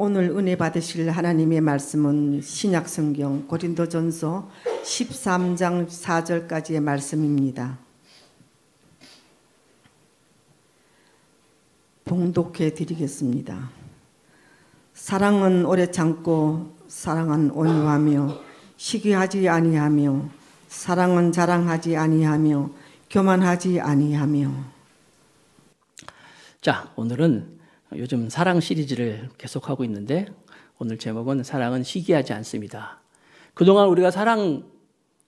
오늘 은혜 받으실 하나님의 말씀은 신약성경 고린도전서 13장 4절까지의 말씀입니다. 봉독해 드리겠습니다. 사랑은 오래 참고 사랑은 온유하며 시기하지 아니하며 사랑은 자랑하지 아니하며 교만하지 아니하며. 자, 오늘은 요즘 사랑 시리즈를 계속하고 있는데 오늘 제목은 사랑은 시기하지 않습니다. 그동안 우리가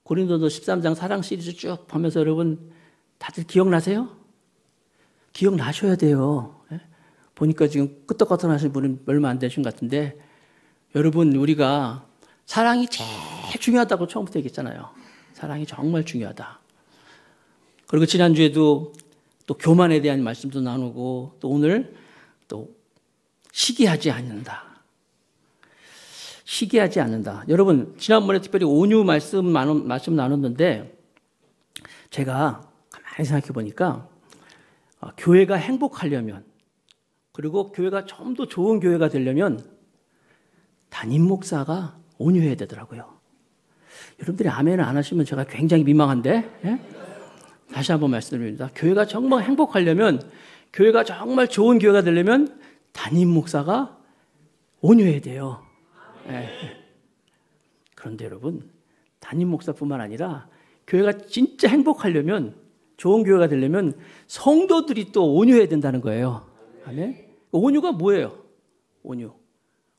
고린도서 13장 사랑 시리즈 쭉 보면서 여러분 다들 기억나세요? 기억나셔야 돼요. 보니까 지금 끄떡끄떡 하시는 분은 얼마 안 되신 것 같은데, 여러분 우리가 사랑이 제일 중요하다고 처음부터 얘기했잖아요. 사랑이 정말 중요하다. 그리고 지난주에도 또 교만에 대한 말씀도 나누고, 또 오늘 또 시기하지 않는다. 시기하지 않는다. 여러분 지난번에 특별히 온유 말씀 나눴는데, 제가 가만히 생각해 보니까 교회가 행복하려면, 그리고 교회가 좀 더 좋은 교회가 되려면 담임 목사가 온유해야 되더라고요. 여러분들이 아멘을 안 하시면 제가 굉장히 민망한데, 예? 다시 한번 말씀드립니다. 교회가 정말 행복하려면, 교회가 정말 좋은 교회가 되려면 담임 목사가 온유해야 돼요. 예. 그런데 여러분, 담임 목사뿐만 아니라 교회가 진짜 행복하려면, 좋은 교회가 되려면 성도들이 또 온유해야 된다는 거예요. 아멘? 온유가 뭐예요?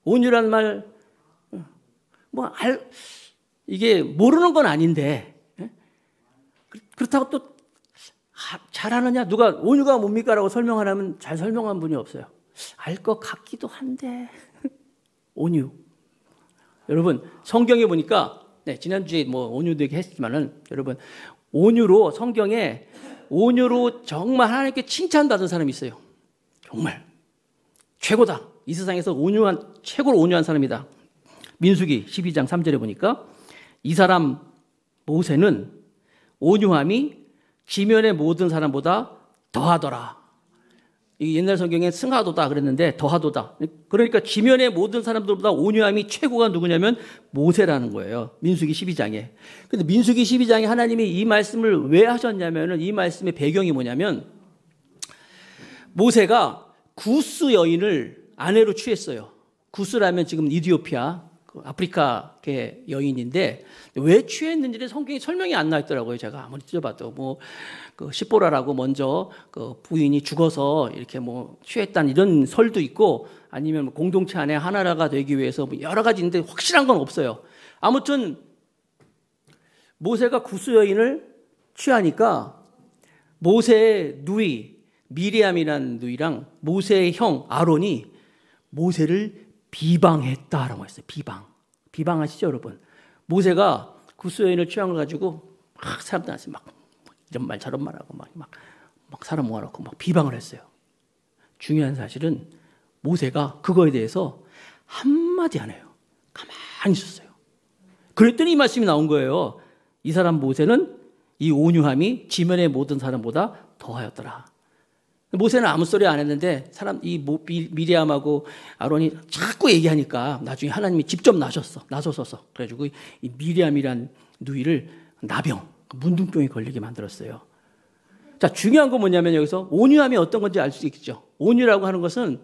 온유라는 말, 이게 모르는 건 아닌데, 그렇다고 또 잘하느냐? 누가 온유가 뭡니까? 라고 설명하려면 잘 설명한 분이 없어요. 알 것 같기도 한데. 온유. 여러분, 성경에 보니까, 지난주에 온유도 얘기했지만은, 여러분, 성경에 온유로 정말 하나님께 칭찬받은 사람이 있어요. 정말. 최고다. 이 세상에서 최고로 온유한 사람이다. 민수기 12장 3절에 보니까, 이 사람 모세는 온유함이 지면의 모든 사람보다 더하더라. 이 옛날 성경에 승하도다 그랬는데 더하도다. 그러니까 지면의 모든 사람들보다 온유함이 최고가 누구냐면 모세라는 거예요. 민수기 12장에. 근데 민수기 12장에 하나님이 이 말씀을 왜 하셨냐면은, 이 말씀의 배경이 뭐냐면, 모세가 구스 여인을 아내로 취했어요. 구스라면 지금 이디오피아, 아프리카계 여인인데, 왜 취했는지는 성경에 설명이 안 나와 있더라고요. 제가 아무리 찢어봐도 시보라라고 먼저 부인이 죽어서 이렇게 취했다는 이런 설도 있고, 아니면 공동체 안에 하나가 되기 위해서 여러 가지 있는데 확실한 건 없어요. 아무튼 모세가 구스 여인을 취하니까 모세의 누이 미리암이라는 누이랑 모세의 형 아론이 모세를 비방했다라고 했어요. 비방하시죠, 여러분? 모세가 구스 여인을 취한 걸 가지고 막 사람들한테 막 이런 말 저런 말하고 막 사람 모아놓고 막 비방을 했어요. 중요한 사실은 모세가 그거에 대해서 한마디 안 해요. 가만히 있었어요. 그랬더니 이 말씀이 나온 거예요. 이 사람 모세는 이 온유함이 지면의 모든 사람보다 더하였더라. 모세는 아무 소리 안 했는데 미리암하고 아론이 자꾸 얘기하니까 나중에 하나님이 직접 나서서 그래가지고 이 미리암이란 누이를 나병, 문둥병이 걸리게 만들었어요. 자, 중요한 건 뭐냐면 여기서 온유함이 어떤 건지 알 수 있겠죠. 온유라고 하는 것은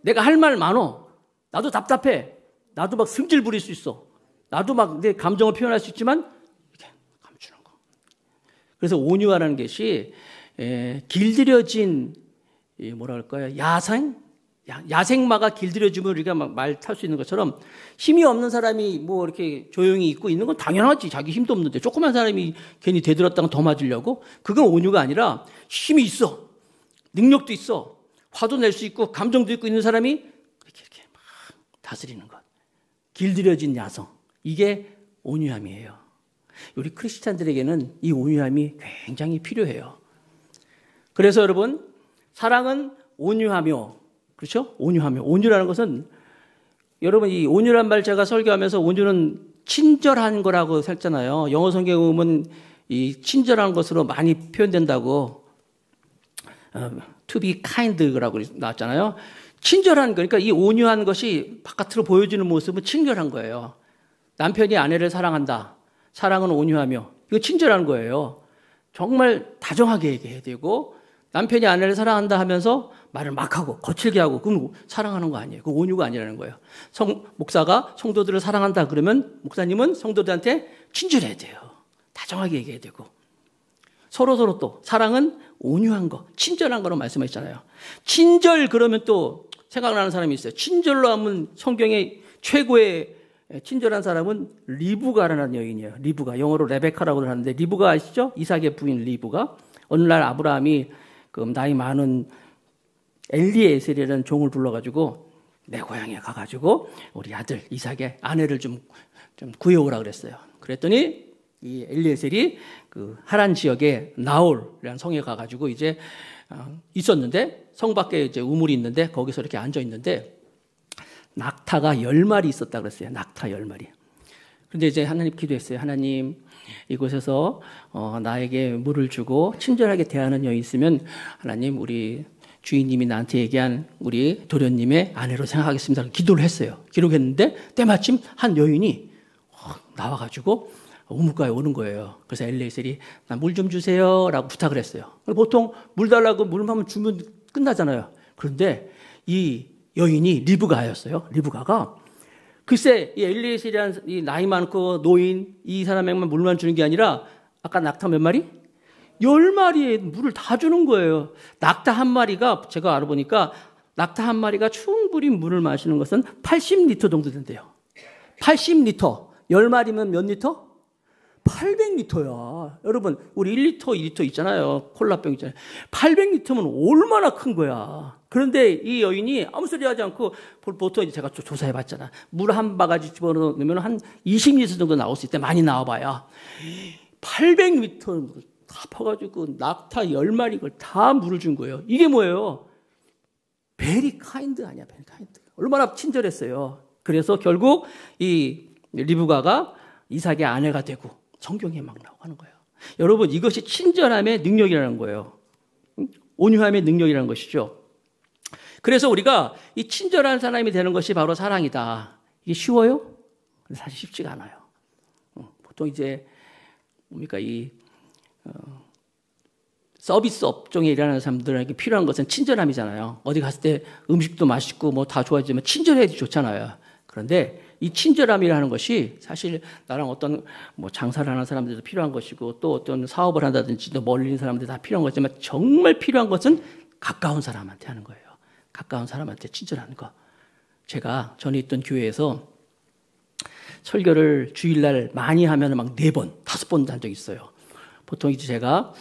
내가 할 말 많어. 나도 답답해. 나도 막 승질 부릴 수 있어. 나도 막 내 감정을 표현할 수 있지만 이렇게 감추는 거. 그래서 온유하라는 것이 길들여진 야생마가 길들여지면 우리가 막 말 탈 수 있는 것처럼, 힘이 없는 사람이 이렇게 조용히 있고 있는 건 당연하지. 자기 힘도 없는데 조그만 사람이 괜히 대들었다가 더 맞으려고? 그건 온유가 아니라 힘이 있어, 능력도 있어, 화도 낼 수 있고 감정도 있고 있는 사람이 이렇게 막 다스리는 것. 길들여진 야성. 이게 온유함이에요. 우리 크리스찬들에게는 이 온유함이 굉장히 필요해요. 그래서 여러분, 사랑은 온유하며, 그렇죠? 온유라는 것은, 여러분 이 온유란 말 제가 설교하면서 온유는 친절한 거라고 했잖아요. 영어 성경에 보면 이 친절한 것으로 많이 표현된다고, to be kind라고 나왔잖아요. 친절한, 그러니까 이 온유한 것이 바깥으로 보여지는 모습은 친절한 거예요. 남편이 아내를 사랑한다. 사랑은 온유하며. 이거 친절한 거예요. 정말 다정하게 얘기해야 되고, 남편이 아내를 사랑한다 하면서 말을 막 하고 거칠게 하고, 그럼 사랑하는 거 아니에요. 그 온유가 아니라는 거예요. 목사가 성도들을 사랑한다 그러면 목사님은 성도들한테 친절해야 돼요. 다정하게 얘기해야 되고. 서로 또 사랑은 온유한 거, 친절한 거로 말씀하셨잖아요. 친절 그러면 또 생각나는 사람이 있어요. 친절로 하면 성경의 최고의 친절한 사람은 리브가라는 여인이에요. 리브가, 영어로 레베카라고 하는데, 리브가 아시죠? 이삭의 부인 리브가. 어느 날 아브라함이 그 나이 많은 엘리에셀이라는 종을 불러가지고 내 고향에 가가지고 우리 아들 이삭의 아내를 좀 구해오라 그랬어요. 그랬더니 이 엘리에셀이 그 하란 지역에 나홀이라는 성에 가가지고 이제 있었는데, 성 밖에 이제 우물이 있는데 거기서 이렇게 앉아 있는데 낙타가 10마리 있었다 그랬어요. 낙타 10마리. 그런데 이제 하나님 기도했어요. 하나님, 이곳에서 나에게 물을 주고 친절하게 대하는 여인 있으면 하나님, 우리 주인님이 나한테 얘기한 우리 도련님의 아내로 생각하겠습니다. 기도를 했어요. 기록했는데 때마침 한 여인이 나와가지고 우물가에 오는 거예요. 그래서 엘리에셀이 나 물 좀 주세요 라고 부탁을 했어요. 보통 물 달라고 물만 주면 끝나잖아요. 그런데 이 여인이 리브가였어요. 리브가가 글쎄 이 엘리에셀이라는 이 나이 많고 노인 이 사람에게만 물만 주는 게 아니라 아까 낙타 몇 마리? 10마리의 물을 다 주는 거예요. 낙타 한 마리가, 제가 알아보니까 낙타 한 마리가 충분히 물을 마시는 것은 80리터 정도 된대요. 80리터. 10마리면 몇 리터? 800리터야. 여러분, 우리 1리터, 2리터 있잖아요. 콜라병 있잖아요. 800리터면 얼마나 큰 거야. 그런데 이 여인이 아무 소리 하지 않고, 보통 제가 조사해 봤잖아. 물 한 바가지 집어넣으면 한 20리터 정도 나올 수 있대. 많이 나와봐야. 800리터 다 퍼가지고 낙타 10마리 걸 다 물을 준 거예요. 이게 뭐예요? 베리 카인드 아니야, 베리 카인드. 얼마나 친절했어요. 그래서 결국 이 리브가가 이삭의 아내가 되고 성경에 막 나오는 거예요. 여러분, 이것이 친절함의 능력이라는 거예요. 온유함의 능력이라는 것이죠. 그래서 우리가 이 친절한 사람이 되는 것이 바로 사랑이다. 이게 쉬워요? 사실 쉽지가 않아요. 보통 이제 뭡니까 서비스 업종에 일하는 사람들에게 필요한 것은 친절함이잖아요. 어디 갔을 때 음식도 맛있고 뭐 다 좋아지만 친절해야지 좋잖아요. 그런데 이 친절함이라는 것이 사실 나랑 어떤 뭐 장사를 하는 사람들도 필요한 것이고 또 어떤 사업을 한다든지 또 멀리 있는 사람들 다 필요한 거지만 정말 필요한 것은 가까운 사람한테 하는 거예요. 가까운 사람한테 친절하는 거. 제가 전에 있던 교회에서 설교를 주일날 많이 하면 막 4번, 5번 한 적이 있어요. 보통 이제 제가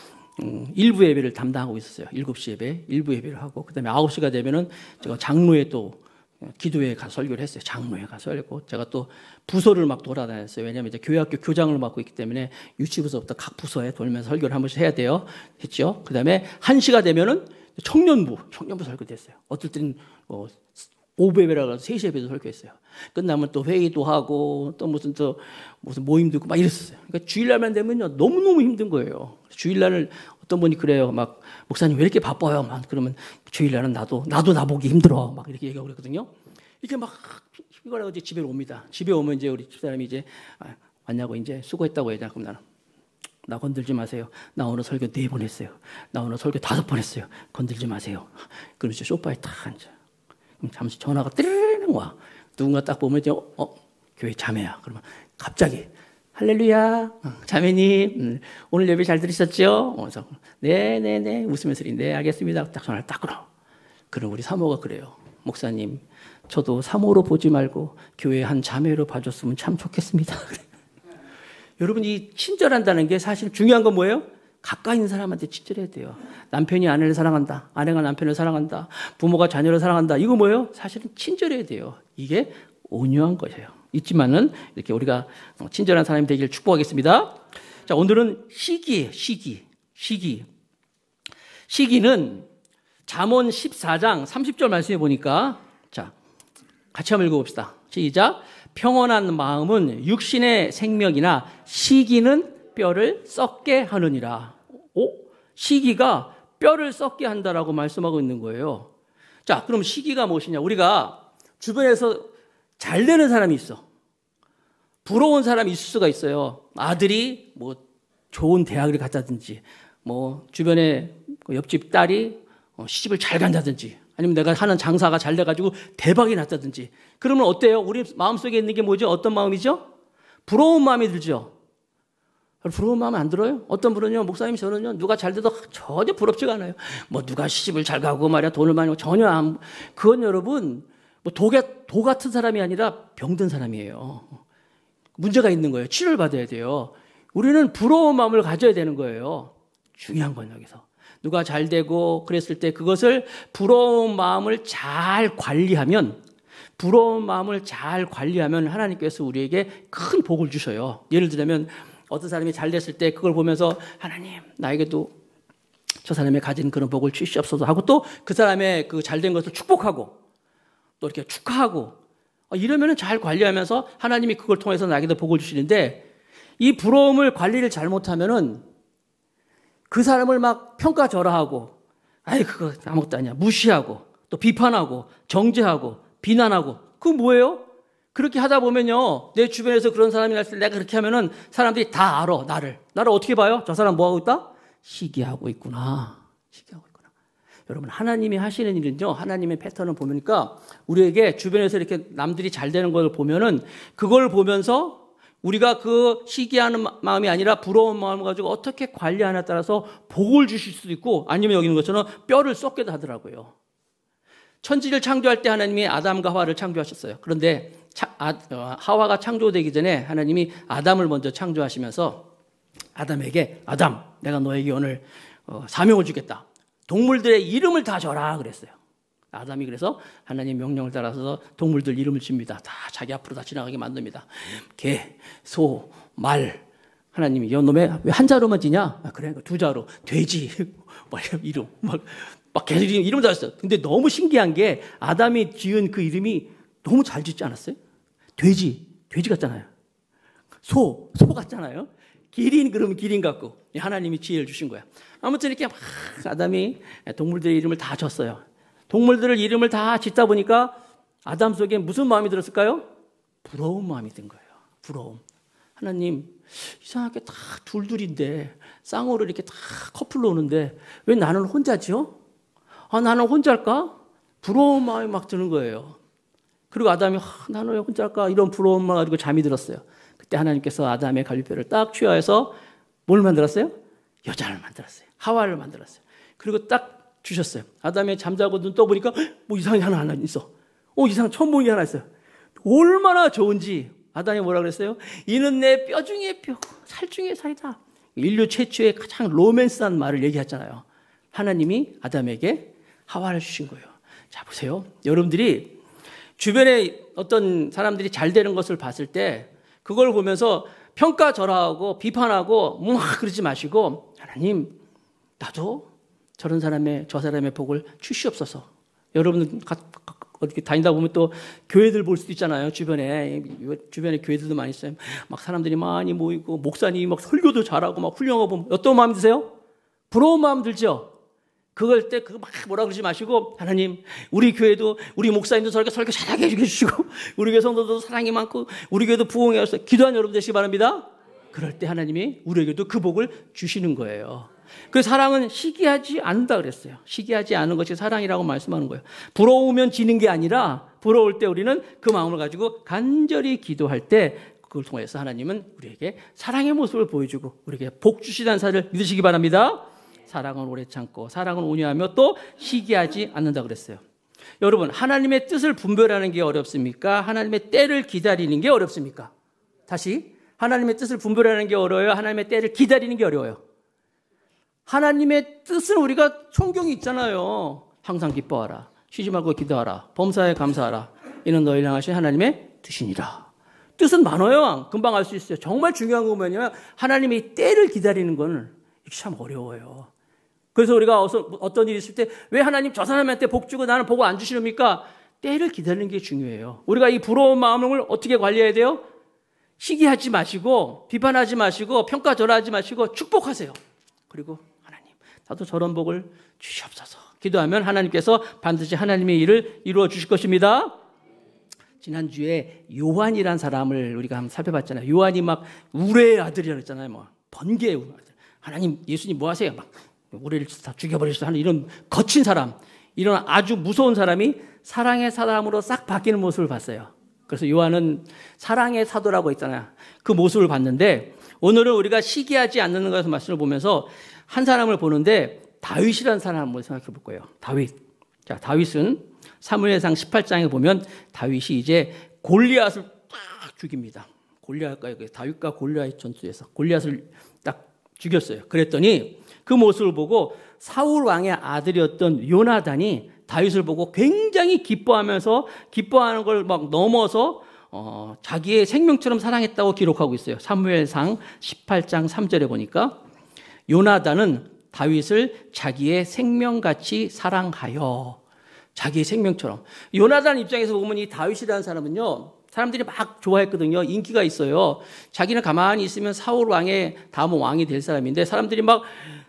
일부 예배를 담당하고 있었어요. 7시 예배, 일부 예배를 하고 그다음에 9시가 되면은 제가 장로에 또 기도회에 가서 설교를 했어요. 장로에 가서 설교. 제가 또 부서를 막 돌아다녔어요. 왜냐하면 이제 교회학교 교장을 맡고 있기 때문에 유치부서부터 각 부서에 돌면서 설교를 한 번씩 해야 돼요. 했죠. 그다음에 1시가 되면은 청년부 설교도 했어요. 어떨 때는 오후 예배라고 해서 3시 예배도 설교했어요. 끝나면 또 회의도 하고 또 무슨 모임도 있고 막 이랬었어요. 그러니까 주일날만 되면요 너무너무 힘든 거예요. 주일날을 어떤 분이 그래요. 막 목사님 왜 이렇게 바빠요? 막 그러면 주일날은 나도 나보기 힘들어. 막 이렇게 얘기하고 그러거든요. 이렇게 막 피곤해가지고 집에 옵니다. 집에 오면 이제 우리 집사람이 이제 왔냐고 이제 수고했다고 해야 그럼 나는 나 건들지 마세요. 나 오늘 설교 4번 했어요. 나 오늘 설교 5번 했어요. 건들지 마세요. 그러죠. 소파에 딱 앉아. 그럼 잠시 전화가 띠르르는 거야. 누군가 딱 보면 이제 교회 자매야. 그러면 갑자기 할렐루야, 자매님, 오늘 예배 잘 들으셨죠? 그래서 네네네 웃으면서 네 알겠습니다. 딱 전화를 딱 끊어. 그럼 우리 사모가 그래요. 목사님, 저도 사모로 보지 말고 교회 한 자매로 봐줬으면 참 좋겠습니다. 여러분, 이 친절한다는 게 사실 중요한 건 뭐예요? 가까이 있는 사람한테 친절해야 돼요. 남편이 아내를 사랑한다. 아내가 남편을 사랑한다. 부모가 자녀를 사랑한다. 이거 뭐예요? 사실은 친절해야 돼요. 이게 온유한 것이에요. 있지만은 이렇게 우리가 친절한 사람이 되기를 축복하겠습니다. 자, 오늘은 시기예요. 시기는 잠언 14장 30절 말씀해 보니까 자, 같이 한번 읽어봅시다. 시작. 평온한 마음은 육신의 생명이나 시기는 뼈를 썩게 하느니라. 시기가 뼈를 썩게 한다라고 말씀하고 있는 거예요. 자, 그럼 시기가 무엇이냐? 우리가 주변에서 잘 되는 사람이 있어. 부러운 사람이 있을 수가 있어요. 아들이 뭐 좋은 대학을 갔다든지, 뭐 주변에 옆집 딸이 시집을 잘 간다든지, 아니면 내가 하는 장사가 잘 돼가지고 대박이 났다든지. 그러면 어때요? 우리 마음속에 있는 게 뭐죠? 어떤 마음이죠? 부러운 마음이 들죠. 부러운 마음 안 들어요? 어떤 분은요, 목사님 저는요, 누가 잘 돼도 전혀 부럽지가 않아요. 뭐 누가 시집을 잘 가고 말이야, 돈을 많이, 전혀 안, 그건 여러분, 뭐 도 같은 사람이 아니라 병든 사람이에요. 문제가 있는 거예요. 치료를 받아야 돼요. 우리는 부러운 마음을 가져야 되는 거예요. 중요한 건 여기서. 누가 잘 되고 그랬을 때 그것을 부러운 마음을 잘 관리하면, 부러운 마음을 잘 관리하면 하나님께서 우리에게 큰 복을 주셔요. 예를 들면 어떤 사람이 잘 됐을 때 그걸 보면서 하나님 나에게도 저 사람이 가진 그런 복을 주시옵소서 하고 또 그 사람의 그 잘된 것을 축복하고 또 이렇게 축하하고 이러면 잘 관리하면서 하나님이 그걸 통해서 나에게도 복을 주시는데, 이 부러움을 관리를 잘못하면은 그 사람을 막 평가절하하고, 아이 그거 아무것도 아니야, 무시하고 또 비판하고 정죄하고 비난하고, 그건 뭐예요? 그렇게 하다 보면요, 내 주변에서 그런 사람이 났을 때 내가 그렇게 하면은 사람들이 다 알아. 나를 어떻게 봐요? 저 사람 뭐 하고 있다? 시기하고 있구나. 시기하고 있구나. 여러분, 하나님이 하시는 일은요, 하나님의 패턴을 보니까 우리에게 주변에서 이렇게 남들이 잘 되는 걸 보면은 그걸 보면서 우리가 그 시기하는 마음이 아니라 부러운 마음을 가지고 어떻게 관리하냐에 따라서 복을 주실 수도 있고, 아니면 여기 있는 것처럼 뼈를 썩게도 하더라고요. 천지를 창조할 때 하나님이 아담과 하와를 창조하셨어요. 그런데 하와가 창조되기 전에 하나님이 아담을 먼저 창조하시면서 아담에게, 아담, 내가 너에게 오늘 사명을 주겠다. 동물들의 이름을 다 줘라 그랬어요. 아담이 그래서 하나님 명령을 따라서 동물들 이름을 줍니다. 다 자기 앞으로 다 지나가게 만듭니다. 개, 소, 말. 하나님이 이놈의 왜 한 자로만 지냐? 그래, 두 자로. 돼지, 이름 막 계속 이름 다 썼어요. 근데 너무 신기한 게 아담이 지은 그 이름이 너무 잘 짓지 않았어요? 돼지 같잖아요. 소 같잖아요. 기린, 그러면 기린 같고. 하나님이 지혜를 주신 거야. 아무튼 이렇게 막 아담이 동물들의 이름을 다 줬어요. 동물들을 이름을 다 짓다 보니까 아담 속에 무슨 마음이 들었을까요? 부러운 마음이 든 거예요. 부러움. 하나님, 이상하게 다 둘둘인데 쌍으로 이렇게 다 커플로 오는데 왜 나는 혼자지요? 나는 혼자일까? 부러운 마음이 막 드는 거예요. 그리고 아담이 나는 왜 혼자일까? 이런 부러운 마음 가지고 잠이 들었어요. 그때 하나님께서 아담의 갈비뼈를 딱 취하해서 뭘 만들었어요? 여자를 만들었어요. 하와를 만들었어요. 그리고 딱 주셨어요. 아담이 잠자고 눈 떠보니까 뭐 이상한 게 하나 있어. 이상한 처음 보는 게 하나 있어요. 얼마나 좋은지 아담이 뭐라 그랬어요? 이는 내 뼈 중에 뼈, 살 중에 살이다. 인류 최초의 가장 로맨스한 말을 얘기했잖아요. 하나님이 아담에게 하와를 주신 거예요. 자, 보세요. 여러분들이 주변에 어떤 사람들이 잘 되는 것을 봤을 때 그걸 보면서 평가절하하고 비판하고 막 그러지 마시고, 하나님, 나도 저 사람의 복을 주시옵소서. 여러분 어떻게 다니다 보면 또 교회들 볼 수도 있잖아요. 주변에 교회들도 많이 있어요. 막 사람들이 많이 모이고 목사님이 막 설교도 잘하고 막 훌륭하고 보면 어떤 마음 드세요? 부러운 마음 들죠. 그걸 때 막 뭐라 그러지 마시고, 하나님, 우리 교회도 우리 목사님도 설교 잘하게 해주시고 우리 교회 성도도 사랑이 많고 우리 교회도 부흥해서 기도한 여러분 되시기 바랍니다. 그럴 때 하나님이 우리에게도 그 복을 주시는 거예요. 그 사랑은 시기하지 않는다 그랬어요. 시기하지 않는 것이 사랑이라고 말씀하는 거예요. 부러우면 지는 게 아니라 부러울 때 우리는 그 마음을 가지고 간절히 기도할 때 그걸 통해서 하나님은 우리에게 사랑의 모습을 보여주고 우리에게 복 주시다는 사실을 믿으시기 바랍니다. 사랑은 오래 참고 사랑은 온유하며 또 시기하지 않는다 그랬어요. 여러분, 하나님의 뜻을 분별하는 게 어렵습니까? 하나님의 때를 기다리는 게 어렵습니까? 다시, 하나님의 뜻을 분별하는 게 어려워요? 하나님의 때를 기다리는 게 어려워요? 하나님의 뜻은 우리가 성경이 있잖아요. 항상 기뻐하라, 쉬지 말고 기도하라, 범사에 감사하라, 이는 너희를 향하신 하나님의 뜻이니라. 뜻은 많아요. 금방 알 수 있어요. 정말 중요한 거 뭐냐면 하나님의 때를 기다리는 건 참 어려워요. 그래서 우리가 어떤 일이 있을 때 왜 하나님 저 사람한테 복 주고 나는 복을 안 주시렵니까? 때를 기다리는 게 중요해요. 우리가 이 부러운 마음을 어떻게 관리해야 돼요? 시기하지 마시고 비판하지 마시고 평가절하지 마시고 축복하세요. 그리고 하나님, 나도 저런 복을 주시옵소서. 기도하면 하나님께서 반드시 하나님의 일을 이루어 주실 것입니다. 지난주에 요한이란 사람을 우리가 한번 살펴봤잖아요. 요한이 막 우레의 아들이라고 했잖아요. 뭐 번개의 아들. 하나님, 예수님 뭐 하세요? 막 우레를 다 죽여버리시다 하는 이런 거친 사람, 이런 아주 무서운 사람이 사랑의 사람으로 싹 바뀌는 모습을 봤어요. 그래서 요한은 사랑의 사도라고 했잖아요. 그 모습을 봤는데 오늘은 우리가 시기하지 않는 것에서 말씀을 보면서 한 사람을 보는데 다윗이라는 사람을 한번 생각해 볼 거예요. 다윗. 자, 다윗은 사무엘상 18장에 보면 다윗이 이제 골리앗을 딱 죽입니다. 다윗과 골리앗 전투에서 골리앗을 딱 죽였어요. 그랬더니 그 모습을 보고 사울 왕의 아들이었던 요나단이 다윗을 보고 굉장히 기뻐하는 걸 막 넘어서 자기의 생명처럼 사랑했다고 기록하고 있어요. 사무엘상 18장 3절에 보니까 요나단은 다윗을 자기의 생명같이 사랑하여, 자기의 생명처럼. 요나단 입장에서 보면 이 다윗이라는 사람은요, 사람들이 막 좋아했거든요. 인기가 있어요. 자기는 가만히 있으면 사울 왕의 다음 왕이 될 사람인데 사람들이 막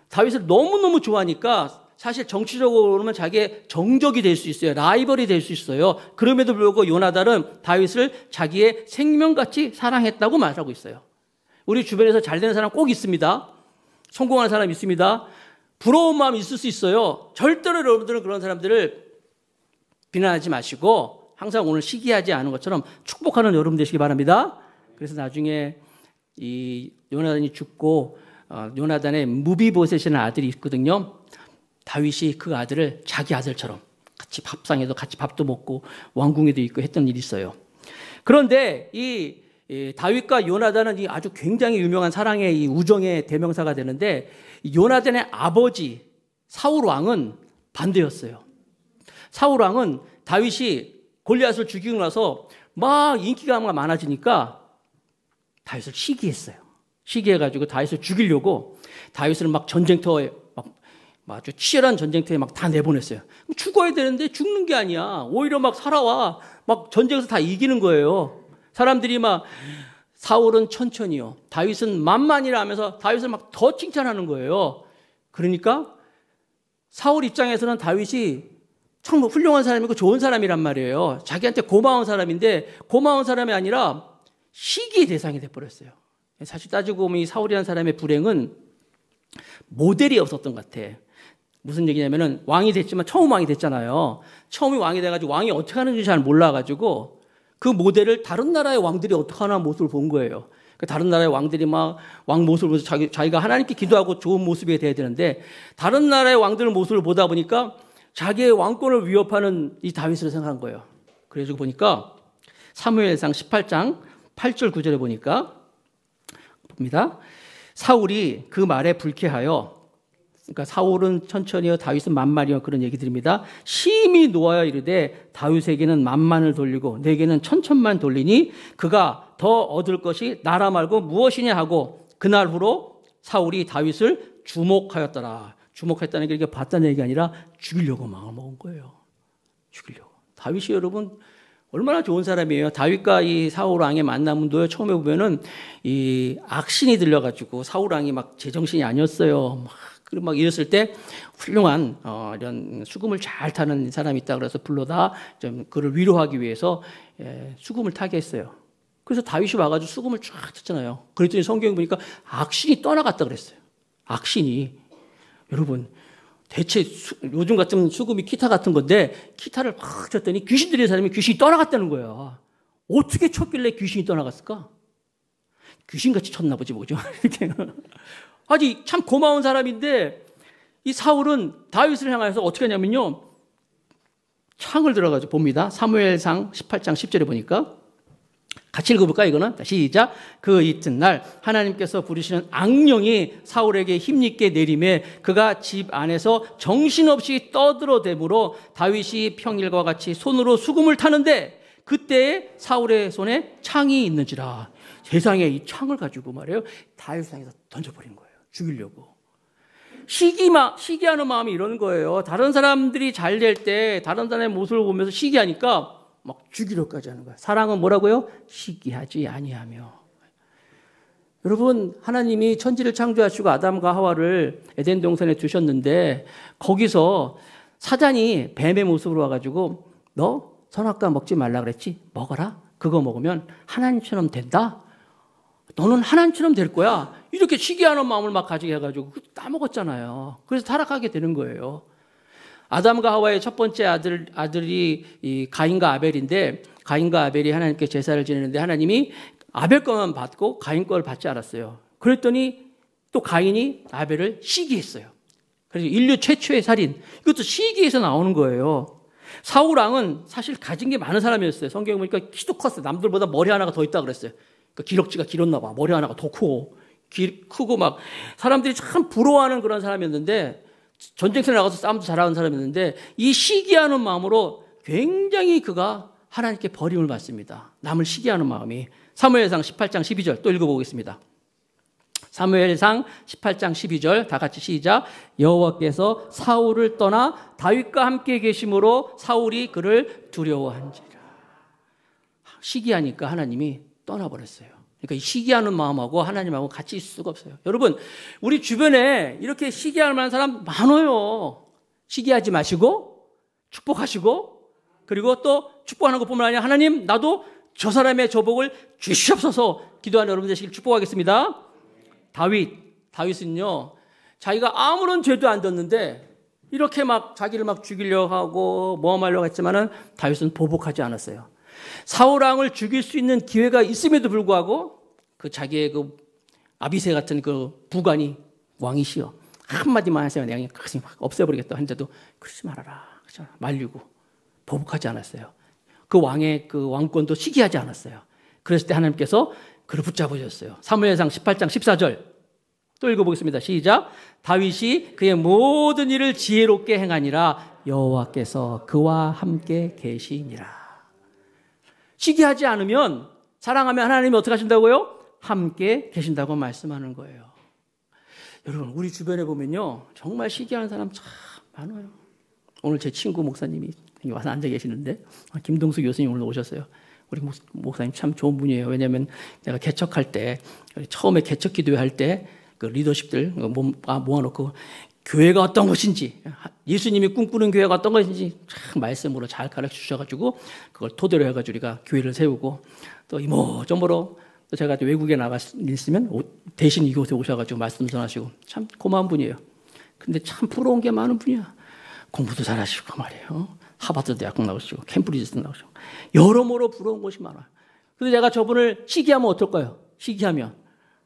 다윗을 너무너무 좋아하니까 사실 정치적으로 보면 자기의 정적이 될 수 있어요. 라이벌이 될 수 있어요. 그럼에도 불구하고 요나단은 다윗을 자기의 생명같이 사랑했다고 말하고 있어요. 우리 주변에서 잘 되는 사람 꼭 있습니다. 성공하는 사람 있습니다. 부러운 마음이 있을 수 있어요. 절대로 여러분들은 그런 사람들을 비난하지 마시고 항상 오늘 시기하지 않은 것처럼 축복하는 여러분 되시기 바랍니다. 그래서 나중에 이 요나단이 죽고 요나단의 무비보셋이라는 아들이 있거든요. 다윗이 그 아들을 자기 아들처럼 같이 밥상에도 같이 밥도 먹고 왕궁에도 있고 했던 일이 있어요. 그런데 이 다윗과 요나단은 이 아주 굉장히 유명한 사랑의 이 우정의 대명사가 되는데 요나단의 아버지 사울 왕은 반대였어요. 사울 왕은 다윗이 골리앗을 죽이고 나서 막 인기가 많아지니까 다윗을 시기했어요. 시기해가지고 다윗을 죽이려고 다윗을 막 전쟁터에 아주 치열한 전쟁터에 막 다 내보냈어요. 죽어야 되는데 죽는 게 아니야. 오히려 막 살아와. 막 전쟁에서 다 이기는 거예요. 사람들이 막 사울은 천천히요, 다윗은 만만이라 하면서 다윗을 막 더 칭찬하는 거예요. 그러니까 사울 입장에서는 다윗이 참 훌륭한 사람이고 좋은 사람이란 말이에요. 자기한테 고마운 사람인데 고마운 사람이 아니라 시기의 대상이 돼버렸어요. 사실 따지고 보면 이 사울이라는 사람의 불행은 모델이 없었던 것 같아. 무슨 얘기냐면은 왕이 됐지만 처음 왕이 됐잖아요. 처음에 왕이 돼가지고 왕이 어떻게 하는지 잘 몰라가지고 그 모델을 다른 나라의 왕들이 어떻게 하나 모습을 본 거예요. 다른 나라의 왕들이 막 왕 모습을 보면서 자기가 하나님께 기도하고 좋은 모습이 돼야 되는데 다른 나라의 왕들 모습을 보다 보니까 자기의 왕권을 위협하는 이 다윗을 생각한 거예요. 그래서 보니까 사무엘상 18장 8절 9절에 보니까 봅니다. 사울이 그 말에 불쾌하여, 그러니까 사울은 천천히요 다윗은 만만이요 그런 얘기들입니다. 심히 노하여 이르되 다윗에게는 만만을 돌리고 내게는 천천만 돌리니 그가 더 얻을 것이 나라 말고 무엇이냐 하고 그날 후로 사울이 다윗을 주목하였더라. 주목했다는 게 이렇게 봤다는 얘기가 아니라 죽이려고 마음을 먹은 거예요. 죽이려고. 다윗이 여러분 얼마나 좋은 사람이에요. 다윗과 이 사울 왕의 만남도 처음에 보면은 이 악신이 들려가지고 사울 왕이 막 제정신이 아니었어요. 막 이랬을 때 훌륭한 이런 수금을 잘 타는 사람이 있다 그래서 불러다 좀 그를 위로하기 위해서 수금을 타게 했어요. 그래서 다윗이 와가지고 수금을 쫙 탔잖아요. 그랬더니 성경에 보니까 악신이 떠나갔다 그랬어요. 악신이. 여러분 대체 요즘 같은 수금이 기타 같은 건데 기타를 팍 쳤더니 귀신 들린 사람이 귀신이 떠나갔다는 거야. 어떻게 쳤길래 귀신이 떠나갔을까? 귀신같이 쳤나 보지 뭐죠. 아주 참 고마운 사람인데 이 사울은 다윗을 향해서 어떻게 하냐면요, 창을 들어가지고 봅니다. 사무엘상 18장 10절에 보니까 같이 읽어볼까요? 이거는 시작. 그 이튿날 하나님께서 부르시는 악령이 사울에게 힘있게 내림에 그가 집 안에서 정신없이 떠들어대므로 다윗이 평일과 같이 손으로 수금을 타는데 그때에 사울의 손에 창이 있는지라. 세상에 이 창을 가지고 말이에요 다윗 상에서 던져버린 거예요. 죽이려고. 시기하는 마음이 이런 거예요. 다른 사람들이 잘 될 때 다른 사람의 모습을 보면서 시기하니까 막 죽이려까지 하는 거예요. 사랑은 뭐라고요? 시기하지 아니하며. 여러분, 하나님이 천지를 창조하시고 아담과 하와를 에덴 동산에 두셨는데 거기서 사단이 뱀의 모습으로 와가지고 너 선악과 먹지 말라 그랬지? 먹어라. 그거 먹으면 하나님처럼 된다. 너는 하나님처럼 될 거야. 이렇게 시기하는 마음을 막 가지게 해가지고 따먹었잖아요. 그래서 타락하게 되는 거예요. 아담과 하와의 첫 번째 아들이 이 가인과 아벨인데 가인과 아벨이 하나님께 제사를 지내는데 하나님이 아벨 것만 받고 가인 걸 받지 않았어요. 그랬더니 또 가인이 아벨을 시기했어요. 그래서 인류 최초의 살인, 이것도 시기에서 나오는 거예요. 사울 왕은 사실 가진 게 많은 사람이었어요. 성경에 보니까 키도 컸어요. 남들보다 머리 하나가 더 있다 그랬어요. 그러니까 기럭지가 길었나 봐. 머리 하나가 더 크고 막 사람들이 참 부러워하는 그런 사람이었는데 전쟁터에 나가서 싸움도 잘하는 사람이었는데 이 시기하는 마음으로 굉장히 그가 하나님께 버림을 받습니다. 남을 시기하는 마음이. 사무엘상 18장 12절 또 읽어보겠습니다. 사무엘상 18장 12절 다 같이 시작. 여호와께서 사울을 떠나 다윗과 함께 계심으로 사울이 그를 두려워한지라. 시기하니까 하나님이 떠나버렸어요. 그러니까 이 시기하는 마음하고 하나님하고 같이 있을 수가 없어요. 여러분, 우리 주변에 이렇게 시기할 만한 사람 많아요. 시기하지 마시고 축복하시고 그리고 또 축복하는 것뿐만 아니라 하나님 나도 저 사람의 저복을 주시옵소서 기도하는 여러분 되시길 축복하겠습니다. 다윗은요 자기가 아무런 죄도 안 졌는데 이렇게 막 자기를 막 죽이려고 하고 모함하려고 했지만은 다윗은 보복하지 않았어요. 사울 왕을 죽일 수 있는 기회가 있음에도 불구하고 그 자기의 그 아비새 같은 그 부관이 왕이시여 한마디만 하세요. 내가 그냥 확 없애버리겠다 했는데도 그러지 말아라. 말리고 보복하지 않았어요. 그 왕의 그 왕권도 시기하지 않았어요. 그랬을 때 하나님께서 그를 붙잡으셨어요. 사무엘상 18장 14절 또 읽어보겠습니다. 시작. 다윗이 그의 모든 일을 지혜롭게 행하니라 여호와께서 그와 함께 계시니라. 시기하지 않으면 사랑하면 하나님이 어떻게 하신다고요? 함께 계신다고 말씀하는 거예요. 여러분 우리 주변에 보면요 정말 시기하는 사람 참 많아요. 오늘 제 친구 목사님이 와서 앉아 계시는데 김동수 교수님 오늘 오셨어요. 우리 목사님 참 좋은 분이에요. 왜냐하면 내가 개척할 때 처음에 개척 기도회 때 그 리더십들 모아놓고 교회가 어떤 것인지 예수님이 꿈꾸는 교회가 어떤 것인지 참 말씀으로 잘 가르쳐 주셔가지고 그걸 토대로 해가지고 우리가 교회를 세우고 또 이모저모로 또 제가 외국에 나가 있으면 대신 이곳에 오셔가지고 말씀 전하시고 참 고마운 분이에요. 근데 참 부러운 게 많은 분이야. 공부도 잘하시고 말이에요. 하버드 대학 나오시고 캠브리지 나오시고 여러모로 부러운 것이 많아요. 그래서 제가 저분을 시기하면 어떨까요? 시기하면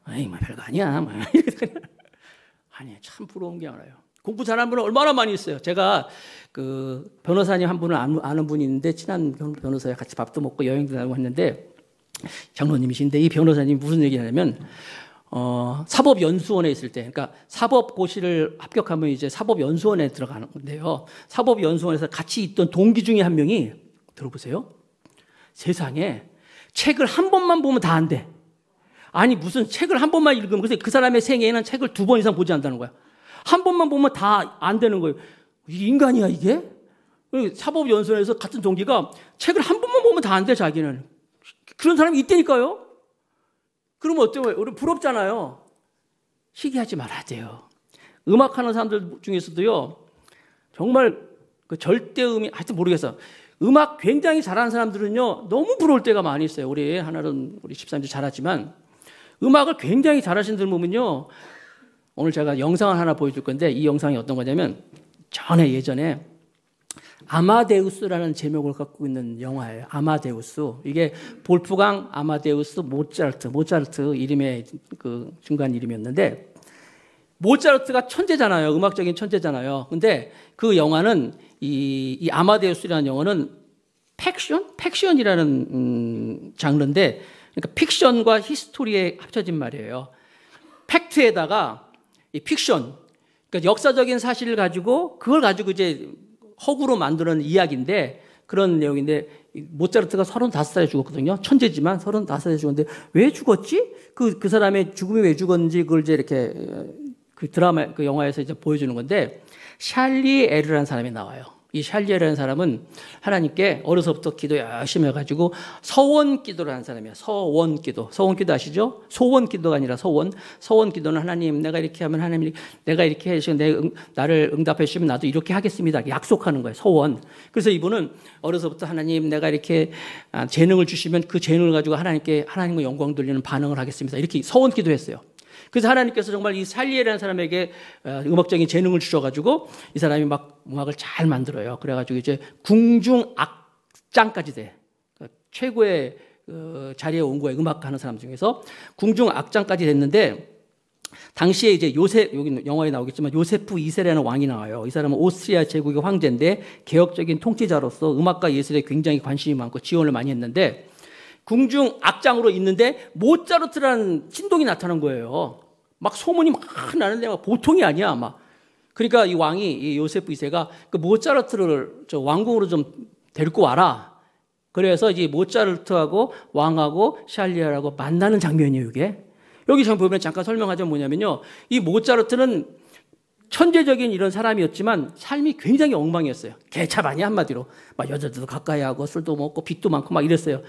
에이 뭐 별거 아니야. 아니 참 부러운 게 많아요. 공부 잘하는 분은 얼마나 많이 있어요. 제가 그 변호사님 한 분을 아는 분이 있는데 친한 변호사와 같이 밥도 먹고 여행도 가고 했는데 장로님이신데 이 변호사님이 무슨 얘기냐면 사법연수원에 있을 때, 그러니까 사법고시를 합격하면 이제 사법연수원에 들어가는 건데요. 사법연수원에서 같이 있던 동기 중에 한 명이 들어보세요. 세상에 책을 한 번만 보면 다 안 돼. 아니 무슨 책을 한 번만 읽으면 그래서 그 사람의 생애에는 책을 2번 이상 보지 않는다는 거야. 한 번만 보면 다 안 되는 거예요. 이게 인간이야 이게? 사법연수원에서 같은 동기가 책을 한 번만 보면 다 안 돼 자기는. 그런 사람이 있다니까요. 그러면 어때요? 우리 부럽잖아요. 시기하지 말아야 돼요. 음악하는 사람들 중에서도요, 정말 그 절대음이, 하여튼 모르겠어. 음악 굉장히 잘하는 사람들은요, 너무 부러울 때가 많이 있어요. 우리 하나는, 우리 집사님도 잘하지만, 음악을 굉장히 잘하시는 분들 보면요, 오늘 제가 영상을 하나 보여줄 건데, 이 영상이 어떤 거냐면, 예전에, 아마데우스라는 제목을 갖고 있는 영화예요. 아마데우스. 이게 볼프강 아마데우스 모차르트 이름의 그 중간 이름이었는데 모차르트가 천재잖아요. 음악적인 천재잖아요. 근데 그 영화는 이 아마데우스라는 영화는 팩션이라는 장르인데 그러니까 픽션과 히스토리에 합쳐진 말이에요. 팩트에다가 이 픽션 그러니까 역사적인 사실을 가지고 그걸 가지고 이제 허구로 만드는 이야기인데 그런 내용인데 모차르트가 35살에 죽었거든요. 천재지만 35살에 죽었는데 왜 죽었지? 그 사람의 죽음이 왜 죽었는지 그걸 이제 이렇게 그 드라마 그 영화에서 이제 보여주는 건데 샬리 에르라는 사람이 나와요. 이 샬리에라는 사람은 하나님께 어려서부터 기도 열심히 해가지고 서원 기도를 하는 사람이야. 서원 기도. 서원 기도 아시죠? 소원 기도가 아니라 서원. 서원 기도는 하나님 내가 이렇게 하면 하나님 내가 이렇게 해주시면 나를 응답해 주시면 나도 이렇게 하겠습니다. 약속하는 거예요. 서원. 그래서 이분은 어려서부터 하나님 내가 이렇게 재능을 주시면 그 재능을 가지고 하나님의 영광 돌리는 반응을 하겠습니다. 이렇게 서원 기도했어요. 그래서 하나님께서 정말 이 샬리에라는 사람에게 음악적인 재능을 주셔가지고 이 사람이 막 음악을 잘 만들어요. 그래가지고 이제 궁중 악장까지 돼. 최고의 자리에 온 거예요. 음악하는 사람 중에서 궁중 악장까지 됐는데 당시에 이제 여기 영화에 나오겠지만 요세프 2세라는 왕이 나와요. 이 사람은 오스트리아 제국의 황제인데 개혁적인 통치자로서 음악과 예술에 굉장히 관심이 많고 지원을 많이 했는데 궁중 악장으로 있는데 모차르트라는 신동이 나타난 거예요. 막 소문이 막 나는데 막 보통이 아니야. 막 그러니까 이 왕이 이 요세프 2세가 그 모차르트를 저 왕궁으로 좀 데리고 와라. 그래서 이제 모차르트하고 왕하고 샬리에라하고 만나는 장면이에요. 이게 여기 좀 보면 잠깐 설명하자면 뭐냐면요. 이 모차르트는 천재적인 이런 사람이었지만 삶이 굉장히 엉망이었어요. 개차반이 한마디로 막 여자들도 가까이 하고 술도 먹고 빚도 많고 막 이랬어요.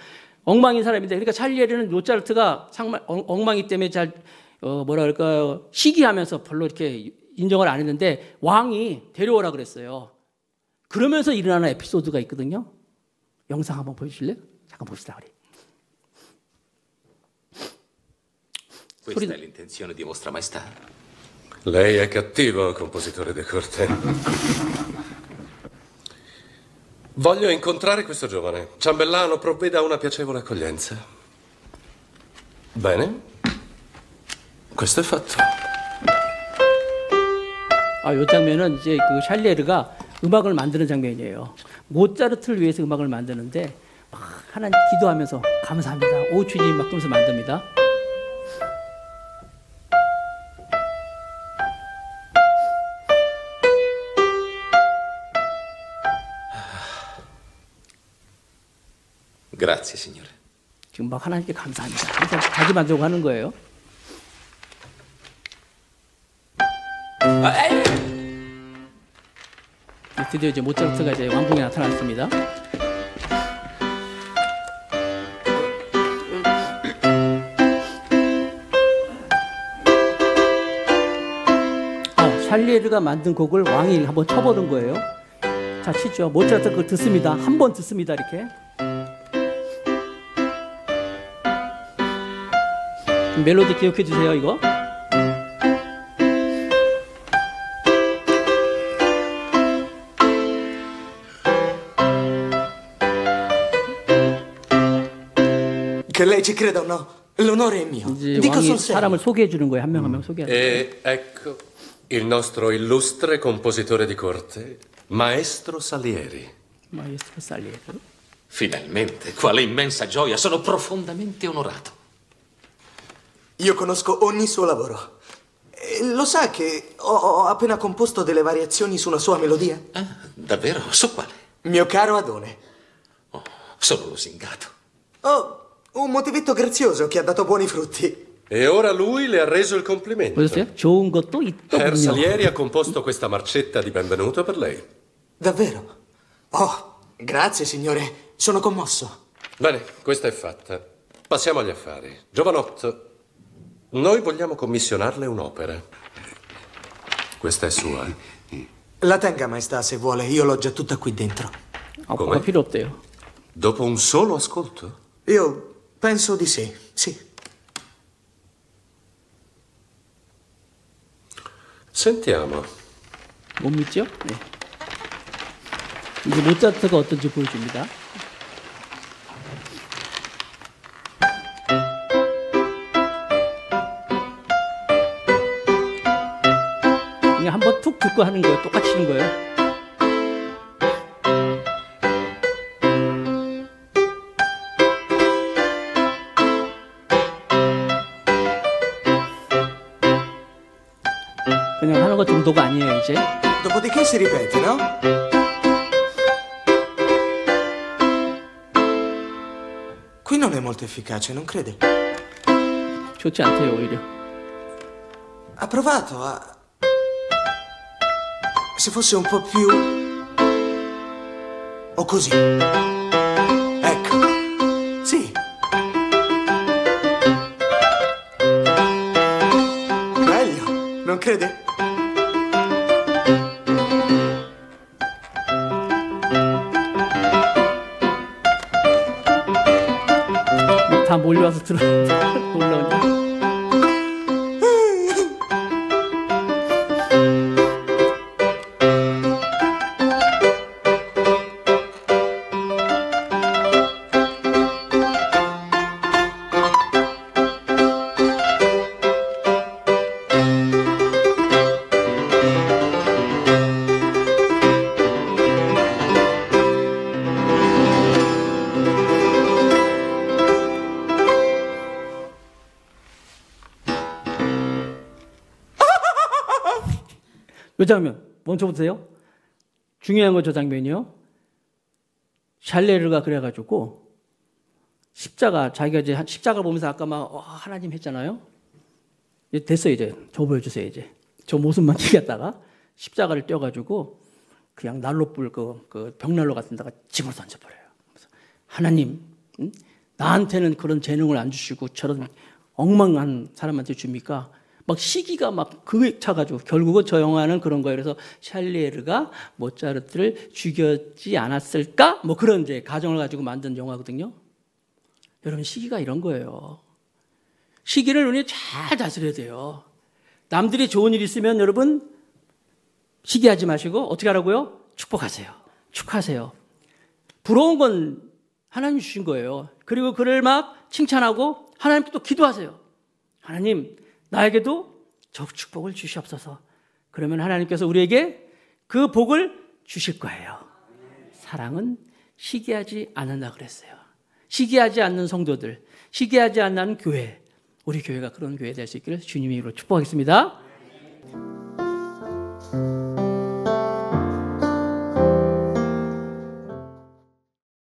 엉망인 사람인데 그러니까 샬리에라는 모차르트가 정말 엉망이 때문에 잘 뭐라 그럴까요? 시기하면서 별로 이렇게 인정을 안 했는데 왕이 데려오라 그랬어요. 그러면서 일어나는 에피소드가 있거든요. 영상 한번 보여주실래요? 잠깐 봅시다. 우리. Questa è l'intenzione di vostra maestà. Lei è cattivo, compositore de corte. Voglio incontrare questo giovane. Ciambellano, provveda a una piacevole accoglienza. Bene. Questo è fatto. 이 장면은 이제 그 샬리에르가 음악을 만드는 장면이에요. 모차르트를 위해서 음악을 만드는데 막 하나님 기도하면서 감사합니다. 오 주님 막 그러면서 만듭니다. Grazie, signore. 지금 막 하나님께 감사합니다. 항상 자기 만족하는 거예요. 드디어 이제 모차르트가 이제 왕궁에 나타났습니다. 샬리에르가 만든 곡을 왕이 한번 쳐보는 거예요. 자, 치죠. 모차르트 그걸 듣습니다. 한 번 듣습니다. 이렇게. 멜로디 기억해 주세요. 이거. Che lei ci creda o no, l'onore è mio. 이제 Dico 왕이 sul serio. 사람을 소개해 주는 거예요. 한 명 한 명 소개하는 거예요. E ecco il nostro illustre compositore di corte, Maestro Salieri. 마에스트로 살리에르. Finalmente, quale immensa gioia, sono profondamente onorato. Io conosco ogni suo lavoro. E lo sa che ho appena composto delle variazioni su una sua melodia? Ah, davvero? Su quale? Mio caro Adone. Oh, sono lusingato. Oh, un motivetto grazioso che ha dato buoni frutti. E ora lui le ha reso il complimento. 보셨어요? 좋은 것도 Herr 있더군요. Salieri ha composto questa marcetta di benvenuto per lei. Davvero? Oh, grazie, signore. Sono commosso. Bene, questa è fatta. Passiamo agli affari. Giovanotto, noi vogliamo commissionarle un'opera. Questa è sua. La tenga, maestà, se vuole. Io l'ho già tutta qui dentro. 아빠가 필요 없대요. Dopo un solo ascolto? Io penso di sì, sì. Sentiamo. 못 믿죠? 네. 이제 모차르트가 어떤지 보여줍니다. 그냥 한번 툭 듣고 하는 거예요. 똑같이 치는 거예요. 그냥 하는 것 정도가 아니에요, 이제. Dopodiché si ripete, no? Qui non è molto efficace, non crede? 좋지 않대요, 오히려. Ha provato a... Se fosse un po' più... O così. Ecco. Sì. Meglio, non crede? 다 몰려와서 올라오니까. 이 장면 먼저 보세요. 중요한 건 저 장면이요. 샬레르가 그래가지고 십자가, 자기가 이제 십자가를 보면서 아까 막 하나님 했잖아요. 이제 됐어요. 이제 저 보여주세요. 이제 저 모습만 찍었다가 십자가를 떼어가지고 그냥 난로불 그 벽난로 같은 데다가 집어 던져버려요. 그래서 하나님, 나한테는 그런 재능을 안 주시고 저런 엉망한 사람한테 줍니까? 막 시기가 막 그에 차가지고 결국은 저 영화는 그런 거예요. 그래서 샬리에르가 모차르트를 죽였지 않았을까? 뭐 그런 이제 가정을 가지고 만든 영화거든요. 여러분, 시기가 이런 거예요. 시기를 우리 잘 다스려야 돼요. 남들이 좋은 일 있으면 여러분 시기하지 마시고 어떻게 하라고요? 축복하세요. 축하하세요. 부러운 건 하나님 주신 거예요. 그리고 그를 막 칭찬하고 하나님께 또 기도하세요. 하나님, 나에게도 저 축복을 주시옵소서. 그러면 하나님께서 우리에게 그 복을 주실 거예요. 사랑은 시기하지 않는다 그랬어요. 시기하지 않는 성도들, 시기하지 않는 교회, 우리 교회가 그런 교회 될 수 있기를 주님의 이름으로 축복하겠습니다.